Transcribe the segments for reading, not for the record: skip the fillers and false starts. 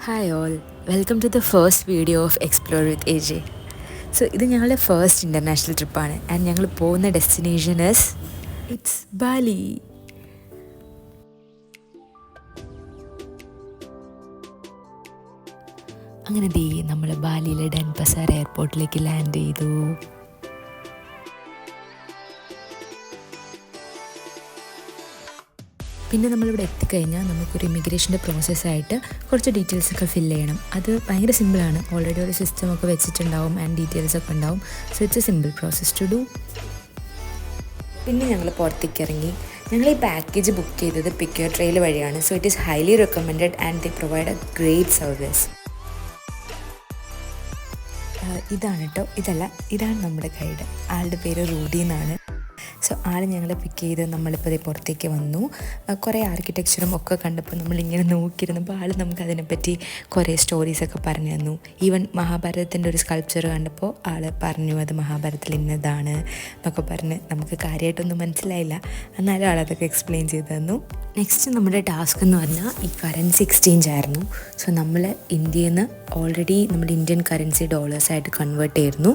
Hi all, welcome to the first video of explore with A J. So ഇത് ഞങ്ങളുടെ first international ട്രിപ്പാണ് and ഞങ്ങൾ പോകുന്ന destination it's Bali. അങ്ങനെ നമ്മൾ ബാലിയിലെ ഡെൻപസാർ എയർപോർട്ടിലേക്ക് ലാൻഡ് ചെയ്തു. പിന്നെ നമ്മളിവിടെ എത്തിക്കഴിഞ്ഞാൽ നമുക്കൊരു ഇമിഗ്രേഷൻ്റെ പ്രോസസ്സായിട്ട് കുറച്ച് ഡീറ്റെയിൽസൊക്കെ ഫില്ല് ചെയ്യണം. അത് ഭയങ്കര സിമ്പിളാണ്. ഓൾറെഡി ഒരു സിസ്റ്റമൊക്കെ വെച്ചിട്ടുണ്ടാവും ആൻഡ് ഡീറ്റെയിൽസൊക്കെ ഉണ്ടാവും. So it's a simple process to do. പിന്നെ ഞങ്ങൾ പുറത്തേക്ക് ഇറങ്ങി. ഞങ്ങൾ ഈ പാക്കേജ് ബുക്ക് ചെയ്തത് പിക്ക് യുവർ ട്രെയിൽ വഴിയാണ്. So it is highly recommended and they provide a great service. ഇതാണ് കേട്ടോ, ഇതാണ് നമ്മുടെ ഗൈഡ്. ആളുടെ പേര് റൂഡി എന്നാണ്. സോ ആൾ ഞങ്ങളെ പിക്ക് ചെയ്ത് നമ്മളിപ്പോൾ പുറത്തേക്ക് വന്നു. കുറേ ആർക്കിടെക്ചറും ഒക്കെ കണ്ടപ്പോൾ നമ്മളിങ്ങനെ നോക്കിയിരുന്നപ്പോൾ ആൾ നമുക്ക് അതിനെപ്പറ്റി കുറേ സ്റ്റോറീസൊക്കെ പറഞ്ഞു തന്നു. ഈവൻ മഹാഭാരതത്തിൻ്റെ ഒരു സ്കൾപ്ചർ കണ്ടപ്പോൾ ആൾ പറഞ്ഞു അത് മഹാഭാരതത്തിൽ ഇന്നതാണ് എന്നൊക്കെ പറഞ്ഞ് നമുക്ക് കാര്യമായിട്ടൊന്നും മനസ്സിലായില്ല, എന്നാലും ആളതൊക്കെ എക്സ്പ്ലെയിൻ ചെയ്ത് തന്നു. നെക്സ്റ്റ് നമ്മുടെ ടാസ്ക് എന്ന് പറഞ്ഞാൽ ഈ കറൻസി എക്സ്ചേഞ്ച് ആയിരുന്നു. സോ നമ്മൾ ഇന്ത്യയിൽ നിന്ന് ഓൾറെഡി നമ്മുടെ ഇന്ത്യൻ കറൻസി ഡോളേഴ്സായിട്ട് കൺവേർട്ട് ചെയ്യുന്നു.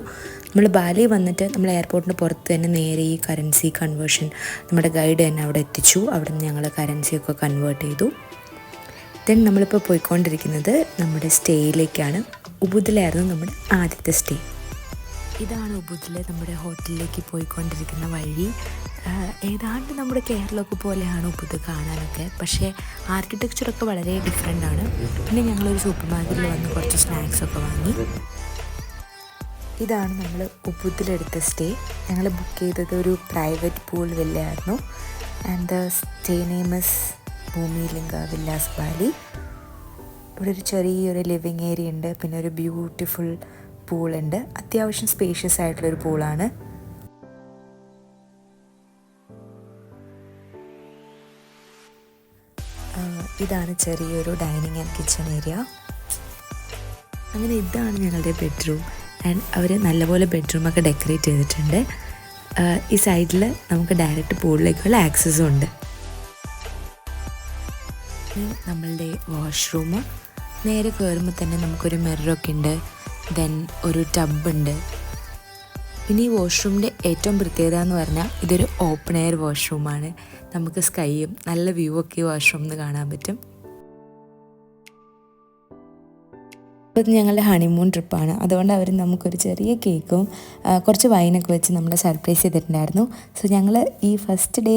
നമ്മൾ ബാലി വന്നിട്ട് നമ്മൾ എയർപോർട്ടിന് പുറത്ത് തന്നെ നേരെ ഈ കറൻസി കൺവേർഷൻ നമ്മുടെ ഗൈഡ് തന്നെ അവിടെ എത്തിച്ചു. അവിടെ നിന്ന് ഞങ്ങൾ കറൻസിയൊക്കെ കൺവേർട്ട് ചെയ്തു. ദെൻ നമ്മളിപ്പോൾ പോയിക്കൊണ്ടിരിക്കുന്നത് നമ്മുടെ സ്റ്റേയിലേക്കാണ്. ഉബുദിലായിരുന്നു നമ്മുടെ ആദ്യത്തെ സ്റ്റേ. ഇതാണ് ഉബുദിൽ നമ്മുടെ ഹോട്ടലിലേക്ക് പോയിക്കൊണ്ടിരിക്കുന്ന വഴി. ഏതാണ്ട് നമ്മുടെ കേരളമൊക്കെ പോലെയാണ് ഉബുദ് കാണാനൊക്കെ, പക്ഷേ ആർക്കിടെക്ചറൊക്കെ വളരെ ഡിഫറെൻ്റാണ്. പിന്നെ ഞങ്ങളൊരു സൂപ്പർ മാർക്കറ്റിൽ വന്ന് കുറച്ച് സ്നാക്സൊക്കെ വാങ്ങി. ഇതാണ് നമ്മൾ ഉബുദിലെടുത്ത സ്റ്റേ. ഞങ്ങൾ ബുക്ക് ചെയ്തത് ഒരു പ്രൈവറ്റ് പൂൾ വില്ലയായിരുന്നു. And the stay name is Bhumilinga villas Bali. ഇവിടെ ഒരു ചെറിയൊരു ലിവിങ് ഏരിയ ഉണ്ട്, പിന്നെ ഒരു ബ്യൂട്ടിഫുൾ പൂളുണ്ട്. അത്യാവശ്യം സ്പേഷ്യസ് ആയിട്ടുള്ളൊരു പൂളാണ്. ഇതാണ് ചെറിയൊരു ഡൈനിങ് ആൻഡ് കിച്ചൺ ഏരിയ. അങ്ങനെ ഇതാണ് ഞങ്ങളുടെ ബെഡ്റൂം. ആൻഡ് അവർ നല്ലപോലെ ബെഡ്റൂമൊക്കെ ഡെക്കറേറ്റ് ചെയ്തിട്ടുണ്ട്. ഈ സൈഡിൽ നമുക്ക് ഡയറക്റ്റ് പൂളിലേക്കുള്ള ആക്സസും ഉണ്ട്. നമ്മളുടെ വാഷ്റൂം നേരെ കയറുമ്പോൾ തന്നെ നമുക്കൊരു മിററൊക്കെ ഉണ്ട്. ദെൻ ഒരു ടബുണ്ട്. പിന്നെ ഈ വാഷ്റൂമിൻ്റെ ഏറ്റവും പ്രത്യേകത എന്ന് പറഞ്ഞാൽ ഇതൊരു ഓപ്പൺ എയർ വാഷ്റൂമാണ്. നമുക്ക് സ്കൈയും നല്ല വ്യൂ ഒക്കെ ഈ വാഷ്റൂമിൽ നിന്ന് കാണാൻ പറ്റും. ഇപ്പോൾ ഞങ്ങളുടെ ഹണിമൂൺ ട്രിപ്പാണ്, അതുകൊണ്ട് അവർ നമുക്കൊരു ചെറിയ കേക്കും കുറച്ച് വൈനൊക്കെ വെച്ച് നമ്മളെ സർപ്രൈസ് ചെയ്തിട്ടുണ്ടായിരുന്നു. സോ ഞങ്ങൾ ഈ ഫസ്റ്റ് ഡേ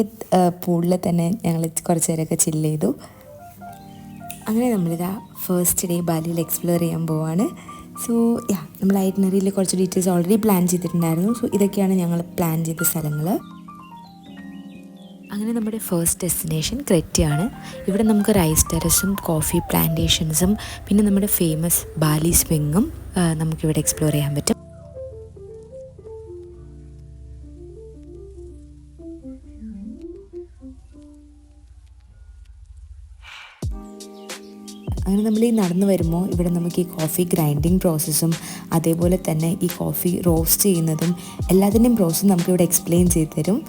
പൂളിൽ തന്നെ ഞങ്ങൾ കുറച്ച് നേരമൊക്കെ ചില്ല് ചെയ്തു. അങ്ങനെ നമ്മളിതാ ഫസ്റ്റ് ഡേ ബാലിയിൽ എക്സ്പ്ലോർ ചെയ്യാൻ പോവാണ്. സോ നമ്മൾ ഐറ്റിനറിയിൽ കുറച്ച് ഡീറ്റെയിൽസ് ഓൾറെഡി പ്ലാൻ ചെയ്തിട്ടുണ്ടായിരുന്നു. സോ ഇതൊക്കെയാണ് ഞങ്ങൾ പ്ലാൻ ചെയ്ത സ്ഥലങ്ങൾ. അങ്ങനെ നമ്മുടെ ഫസ്റ്റ് ഡെസ്റ്റിനേഷൻ ക്രെറ്റയാണ്. ഇവിടെ നമുക്ക് റൈസ് ടെറസും കോഫി പ്ലാന്റേഷൻസും പിന്നെ നമ്മുടെ ഫേമസ് ബാലി സ്വിങ്ങും നമുക്കിവിടെ എക്സ്പ്ലോർ ചെയ്യാൻ പറ്റും. അങ്ങനെ നമ്മൾ ഈ നടന്നു വരുമ്പോൾ ഇവിടെ നമുക്ക് ഈ കോഫി ഗ്രൈൻഡിങ് പ്രോസസ്സും അതേപോലെ തന്നെ ഈ കോഫി റോസ്റ്റ് ചെയ്യുന്നതും എല്ലാത്തിൻ്റെയും പ്രോസസ്സ് നമുക്കിവിടെ എക്സ്പ്ലെയിൻ ചെയ്ത് തരും.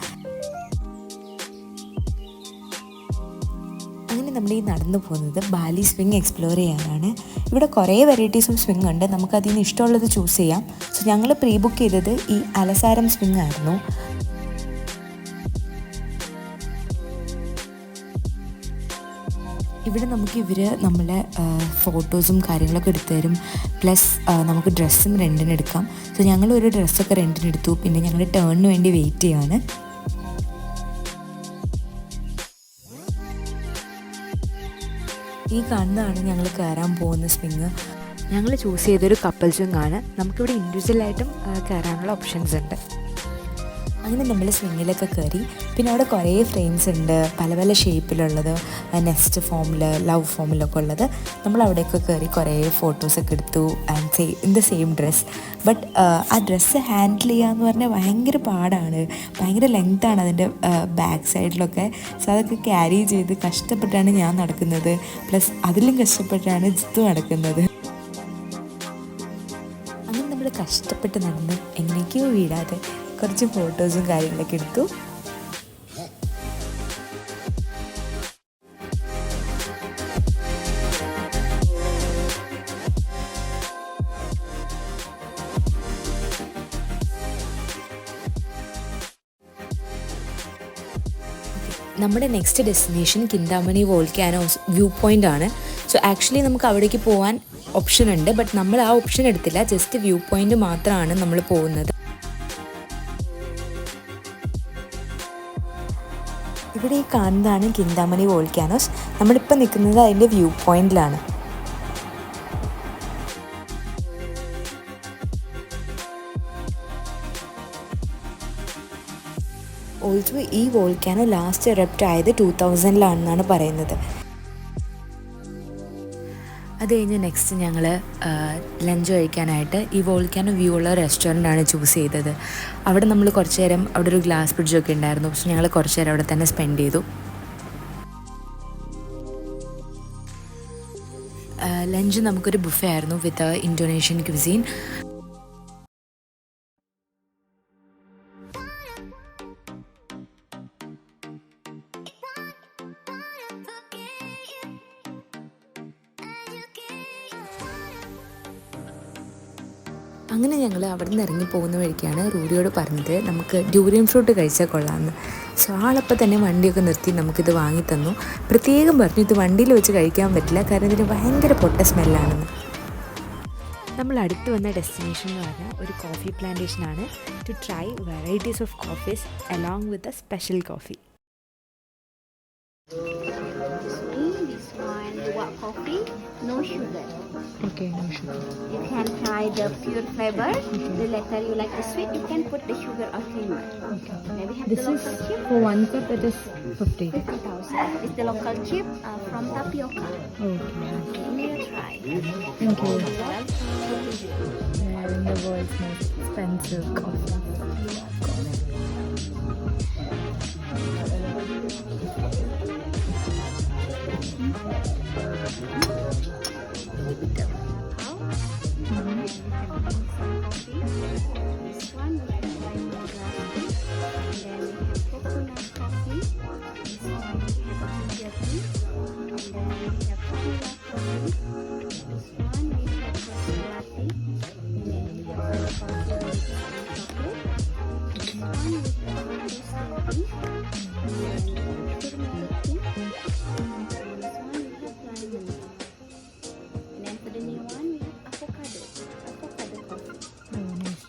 അങ്ങനെ നമ്മൾ ഈ നടന്നു പോകുന്നത് ബാലി സ്വിങ് എക്സ്പ്ലോർ ചെയ്യാനാണ്. ഇവിടെ കുറേ വെറൈറ്റീസ് ഓഫ് സ്വിങ് ഉണ്ട്, നമുക്കതിൽ നിന്ന് ഇഷ്ടമുള്ളത് ചൂസ് ചെയ്യാം. സോ ഞങ്ങൾ പ്രീ ബുക്ക് ചെയ്തത് ഈ അലസാരം സ്വിങ് ആയിരുന്നു. ഇവിടെ നമുക്ക് നമ്മളെ ഫോട്ടോസും കാര്യങ്ങളൊക്കെ എടുത്തു തരും. പ്ലസ് നമുക്ക് ഡ്രസ്സും റെൻറ്റിന് എടുക്കാം. സോ ഞങ്ങളൊരു ഡ്രസ്സൊക്കെ റെൻറ്റിന് എടുത്തു. പിന്നെ ഞങ്ങൾ ടേണിന് വേണ്ടി വെയിറ്റ് ചെയ്യാണ്. ഈ കാണുന്നതാണ് ഞങ്ങൾ കയറാൻ പോകുന്ന സ്വിങ്. ഞങ്ങൾ ചൂസ് ചെയ്തൊരു കപ്പിൾ സ്വിങ് ആണ്. നമുക്കിവിടെ ഇൻഡിവിജ്വലായിട്ടും കയറാനുള്ള ഓപ്ഷൻസ് ഉണ്ട്. അങ്ങനെ നമ്മൾ സ്വിങ്ങിലൊക്കെ കയറി. പിന്നെ അവിടെ കുറേ ഫ്രെയിംസ് ഉണ്ട്, പല പല ഷേപ്പിലുള്ളത്, നെസ്റ്റ് ഫോമിൽ, ലവ് ഫോമിലൊക്കെ ഉള്ളത്. നമ്മൾ അവിടെയൊക്കെ കയറി കുറേ ഫോട്ടോസൊക്കെ എടുത്തു. And in the same dress. But ആ ഡ്രസ്സ് ഹാൻഡിൽ ചെയ്യാന്ന് പറഞ്ഞാൽ ഭയങ്കര പാടാണ്, ഭയങ്കര ലെങ്താണ് അതിൻ്റെ ബാക്ക് സൈഡിലൊക്കെ. സോ അതൊക്കെ ക്യാരി ചെയ്ത് കഷ്ടപ്പെട്ടാണ് ഞാൻ നടക്കുന്നത്. പ്ലസ് അതിലും കഷ്ടപ്പെട്ടാണ് ജിത്തു നടക്കുന്നത്. അങ്ങനെ നമ്മൾ കഷ്ടപ്പെട്ട് നടന്ന് എങ്ങനെയൊക്കെയോ വീഴാതെ കുറച്ച് ഫോട്ടോസും കാര്യങ്ങളൊക്കെ എടുത്തു. നമ്മുടെ next destination Kintamani volcanoes view point ആണ്. സോ ആക്ച്വലി നമുക്ക് അവിടേക്ക് പോകാൻ ഓപ്ഷൻ ഉണ്ട്, ബട്ട് നമ്മൾ ആ ഓപ്ഷൻ എടുത്തില്ല. ജസ്റ്റ് വ്യൂ പോയിൻ്റ് മാത്രമാണ് നമ്മൾ പോകുന്നത്. ഇവിടെ ഈ കാണുന്നതാണ് കിന്താമണി വോൾക്കാനോസ്. നമ്മളിപ്പോൾ നിൽക്കുന്നത് അതിൻ്റെ വ്യൂ പോയിന്റിലാണ്. ഓൾസോ ഈ വോൾക്കാനോ ലാസ്റ്റ് എറപ്റ്റ് ആയത് 2000-ലാണെന്നാണ് പറയുന്നത്. അത് കഴിഞ്ഞ് നെക്സ്റ്റ് ഞങ്ങൾ ലഞ്ച് കഴിക്കാനായിട്ട് ഈ വോൾക്കാനോ വ്യൂ ഉള്ള റെസ്റ്റോറൻ്റാണ് ചൂസ് ചെയ്തത്. അവിടെ നമ്മൾ കുറച്ച് നേരം, അവിടെ ഒരു ഗ്ലാസ് ബ്രിഡ്ജൊക്കെ ഉണ്ടായിരുന്നു. പക്ഷെ ഞങ്ങൾ കുറച്ച് നേരം അവിടെ തന്നെ സ്പെൻഡ് ചെയ്തു. ലഞ്ച് നമുക്കൊരു ബുഫേ ആയിരുന്നു വിത്ത് ഇന്തോനേഷ്യൻ ക്വിസീൻ. അങ്ങനെ ഞങ്ങൾ അവിടെ നിന്ന് ഇറങ്ങി പോകുന്ന വഴിക്കാണ് റൂഡിയോട് പറഞ്ഞത് നമുക്ക് ഡ്യൂറിയൻ ഫ്രൂട്ട് കഴിച്ചാൽ കൊള്ളാമെന്ന്. സോ ആളപ്പോൾ തന്നെ വണ്ടിയൊക്കെ നിർത്തി നമുക്കിത് വാങ്ങിത്തന്നു. പ്രത്യേകം പറഞ്ഞു ഇത് വണ്ടിയിൽ വെച്ച് കഴിക്കാൻ പറ്റില്ല, കാരണം ഇതിന് ഭയങ്കര പൊട്ട സ്മെല്ലാണെന്ന്. നമ്മൾ അടുത്ത് വന്ന ഡെസ്റ്റിനേഷൻ എന്ന് പറഞ്ഞാൽ ഒരു കോഫി പ്ലാന്റേഷനാണ്. To try varieties of coffees along with a special coffee. What coffee? No sugar. Okay, no sugar. You can try the pure flavor. The later you like the sweet, you can put the sugar or creamer. Okay. Maybe have This the is local chip. for 1 cup it is 50. 50,000. It's the local chip from tapioca. Okay. Can you try? Thank you. Well, In the world's most expensive coffee.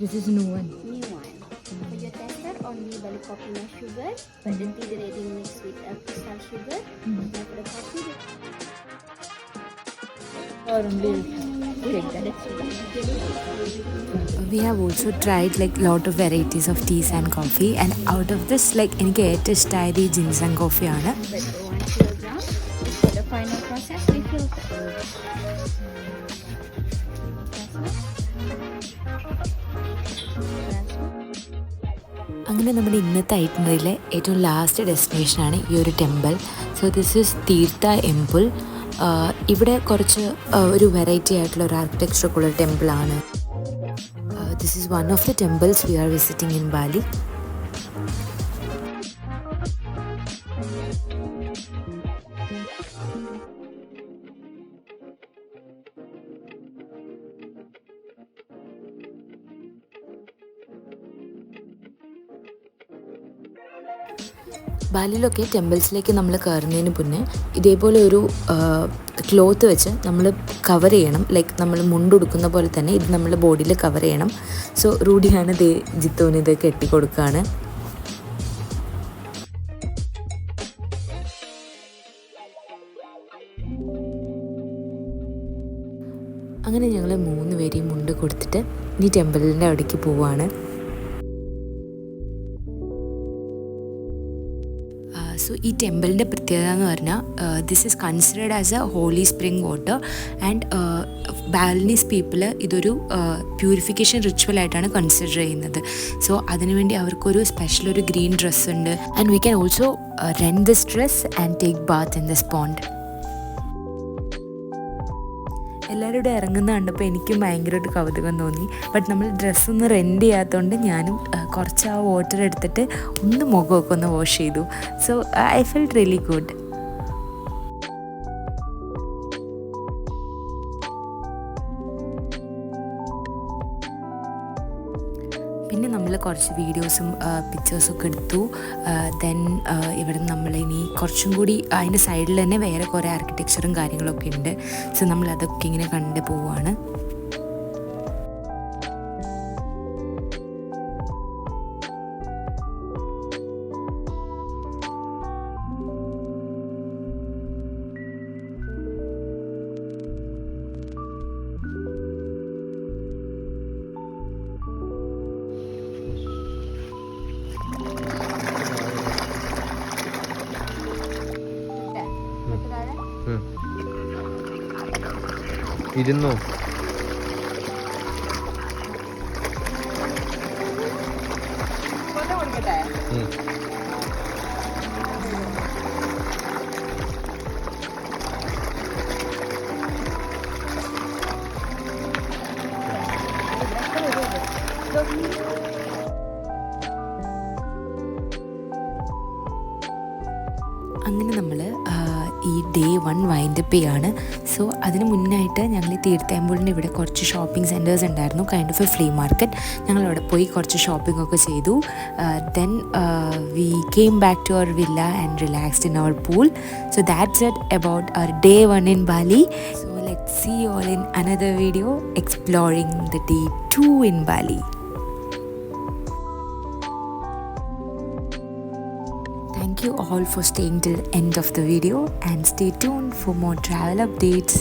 This is new one. new one. For your tester, only Bali coffee no sugar, but the tea ready mixed with crystal sugar. And for the coffee, We have also tried like lot of varieties of teas and coffee, and out of this like എനിക്ക് ഏറ്റവും ഇഷ്ടമായത് ഈ ജിൻസങ് കോഫിയാണ്. but 1 kilogram. For the final process, we filter. അങ്ങനെ നമ്മുടെ ഇന്നത്തെ ഐറ്റിനറിയിലെ ഏറ്റവും last ഡെസ്റ്റിനേഷനാണ് ഈ ഒരു temple. So this is Tirta Empul. ഇവിടെ കുറച്ച് ഒരു വെറൈറ്റി ആയിട്ടുള്ള ഒരു ആർക്കിടെക്ചറൊക്കെ ഉള്ള ടെമ്പിളാണ്. This is one of the temples we are visiting in Bali. ബാലിയിലൊക്കെ ടെമ്പിൾസിലേക്ക് നമ്മൾ കയറുന്നതിന് മുന്നേ ഇതേപോലെ ഒരു ക്ലോത്ത് വെച്ച് നമ്മൾ കവർ ചെയ്യണം. ലൈക്ക് നമ്മൾ മുണ്ടുടുക്കുന്ന പോലെ തന്നെ ഇത് നമ്മൾ ബോഡിയിൽ കവർ ചെയ്യണം. സോ റൂഡിയാണ് ജിത്തുവിന് ഇത് കെട്ടിക്കൊടുക്കുകയാണ്. അങ്ങനെ ഞങ്ങൾ 3 പേരെയും മുണ്ട് കൊടുത്തിട്ട് ഇനി ടെമ്പിളിൻ്റെ അവിടേക്ക് പോവുകയാണ്. സോ ഈ ടെമ്പിളിൻ്റെ പ്രത്യേകത എന്ന് പറഞ്ഞാൽ this is considered as a holy spring water and Balinese people ഇതൊരു പ്യൂരിഫിക്കേഷൻ റിച്വലായിട്ടാണ് കൺസിഡർ ചെയ്യുന്നത്. സോ അതിനുവേണ്ടി അവർക്കൊരു സ്പെഷ്യൽ ഒരു ഗ്രീൻ ഡ്രസ്സ് ഉണ്ട്. And we can also rent this dress and take bath in this pond. എല്ലാവരും ഇവിടെ ഇറങ്ങുന്ന കണ്ടപ്പോൾ എനിക്കും ഭയങ്കരമായിട്ട് കൗതുകം തോന്നി. ബട്ട് നമ്മൾ ഡ്രസ്സൊന്നും റെൻറ്റ് ചെയ്യാത്തതുകൊണ്ട് ഞാനും കുറച്ച് ആ വാട്ടർ എടുത്തിട്ട് ഒന്ന് മുഖമൊക്കെ ഒന്ന് വാഷ് ചെയ്തു. So I felt really good. പിന്നെ നമ്മൾ കുറച്ച് വീഡിയോസും പിക്ചേഴ്സൊക്കെ എടുത്തു. ദെൻ ഇവിടെ നമ്മൾ ഇനി കുറച്ചും കൂടി അതിൻ്റെ സൈഡിൽ തന്നെ വേറെ കുറേ ആർക്കിടെക്ചറും കാര്യങ്ങളൊക്കെ ഉണ്ട്. സോ നമ്മൾ അതൊക്കെ ഇങ്ങനെ കണ്ടു പോവുകയാണ്. ഇരുന്നോ? അങ്ങനെ നമ്മൾ ഈ ഡേ 1 വൈൻഡപ്പ് ചെയ്യാണ്. സോ അതിന് മുന്നായിട്ട് ഞങ്ങൾ ഈ തീർത്ഥാമ്പൂളിൻ്റെ ഇവിടെ കുറച്ച് ഷോപ്പിംഗ് സെൻറ്റേഴ്സ് ഉണ്ടായിരുന്നു, kind of a flea market. ഞങ്ങളവിടെ പോയി കുറച്ച് ഷോപ്പിംഗ് ഒക്കെ ചെയ്തു. Then we came back to our villa and relaxed in our pool. So that's it about our day 1 in Bali. So let's see you all in another video exploring the day 2 in Bali. Thank you all for staying till the end of the video and stay tuned for more travel updates.